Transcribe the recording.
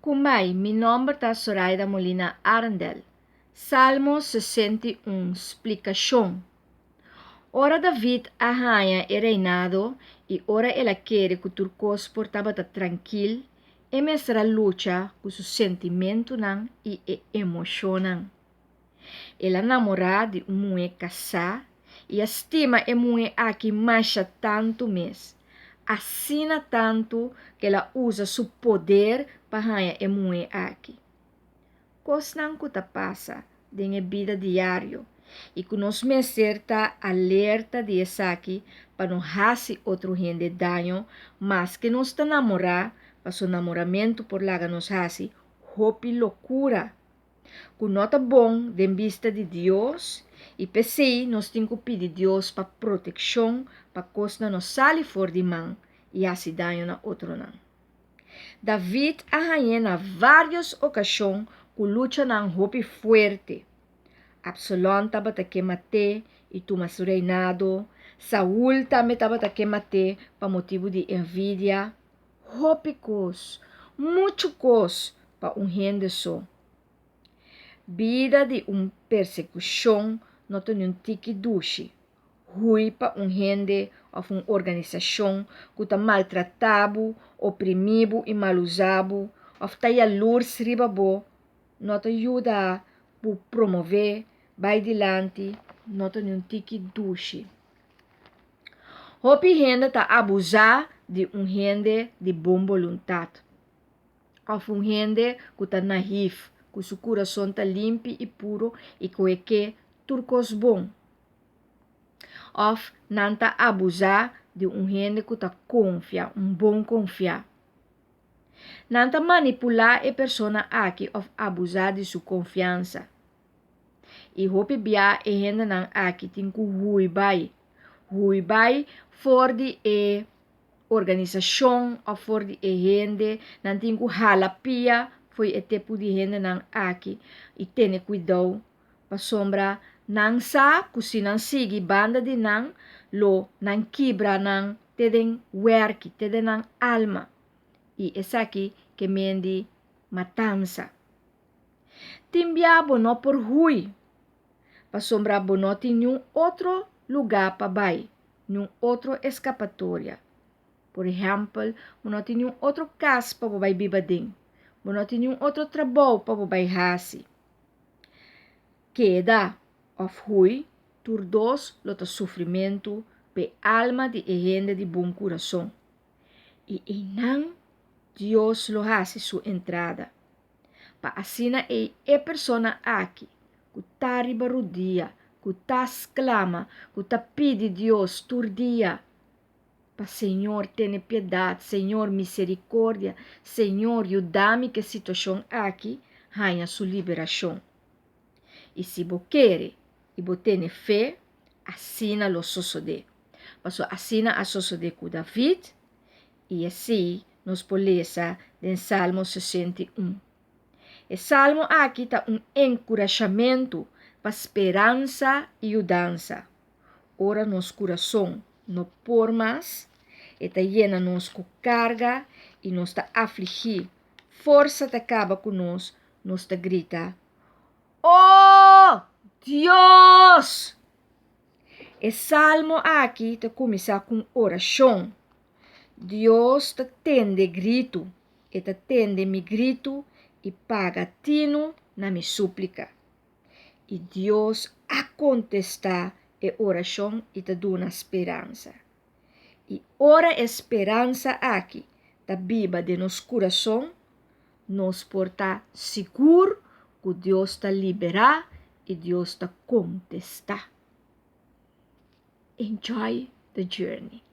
Kumai, mi nome é Zoraida Molina Arandel. Salmo 61, explicação. Ora David arranha e reinado, e ora ela quer que o turcos portava tranquilo, e mestra luta com seu sentimento e emoção. Ela namora de mulher casada e estima a mulher aqui macha tanto mês. Assina tanto que ela usa seu poder para ganhar a mulher aqui. Cosnan que passa na vida diário e que nós está alerta de isso aqui para não fazer outro gente dano, mas que nós está namorar para seu namoramento por lá que nós faz hopi loucura. Que nota bom de vista de Deus e pensei nós temos que pedir Deus para proteção para que não sale fora de mão e assim dano na outro não. David arranha na várias ocasiões que luta na hopi forte. Absalom estava que mate e toma seu reinado. Saul também estava que mate para motivo de envidia. Hopi cos, muito cos para gente só. Vida de persecução não tem tique duche. Rui para gente ou uma organização que está maltratado, oprimido e mal usado, ou está lurs ribabo, não te ajuda a promover, vai dilante, não tem tique duche. Hopi gente está abusar de gente de boa vontade. Ou gente que está naif, que seu coração está limpo e puro e que turcos bom. Ou não está abusar de gente que está confia, bom confiar. Não está manipular a pessoa aqui ou abusar de sua confiança. E hope bia e gente não aqui tem que ruibai for de organização ou for de gente não tem que halapia foi o tipo de gente não aqui e tenha cuidado para sombra não sa se não sigue banda de não lo não quebra não teden work teden não alma e essa aqui que mendi matança timbia bono por hui para sombra bono tem nenhum outro lugar para vai nenhum outro escapatória. Por exemplo, não tem nenhum outro caso para vai bibading. Não tem nenhum outro trabalho para vai hasi. Queda of hui, turdos lota sofrimento pe alma de gente de bom coração. E não Deus lo hasi sua entrada. Pa assina e persona aqui, que tá ribarudia, que tá exclama, que tá pede Deus turdia. Pa Senhor, tenha piedade, Senhor, misericórdia, Senhor, ajuda-me que a situação aqui ganha sua liberação. E se você quer e você tem fé, assina lo suceder. Mas assina a suceder com David e assim nos poleza em Salmo 61. O Salmo aqui está encorajamento para esperança e mudança. Ora nos coração no por mais, está llena nos com carga e nos está afligir. Força te acaba com nos te grita, oh Deus! O salmo aqui te começa com oração. Deus te tende grito, e te tende mi grito e paga tino na mi súplica. E Deus a contestar a oração e te dá esperança. E ora esperança aqui, da Bíblia de nos coração, nos porta seguro que Deus te liberar e Deus te contestar. Enjoy the journey.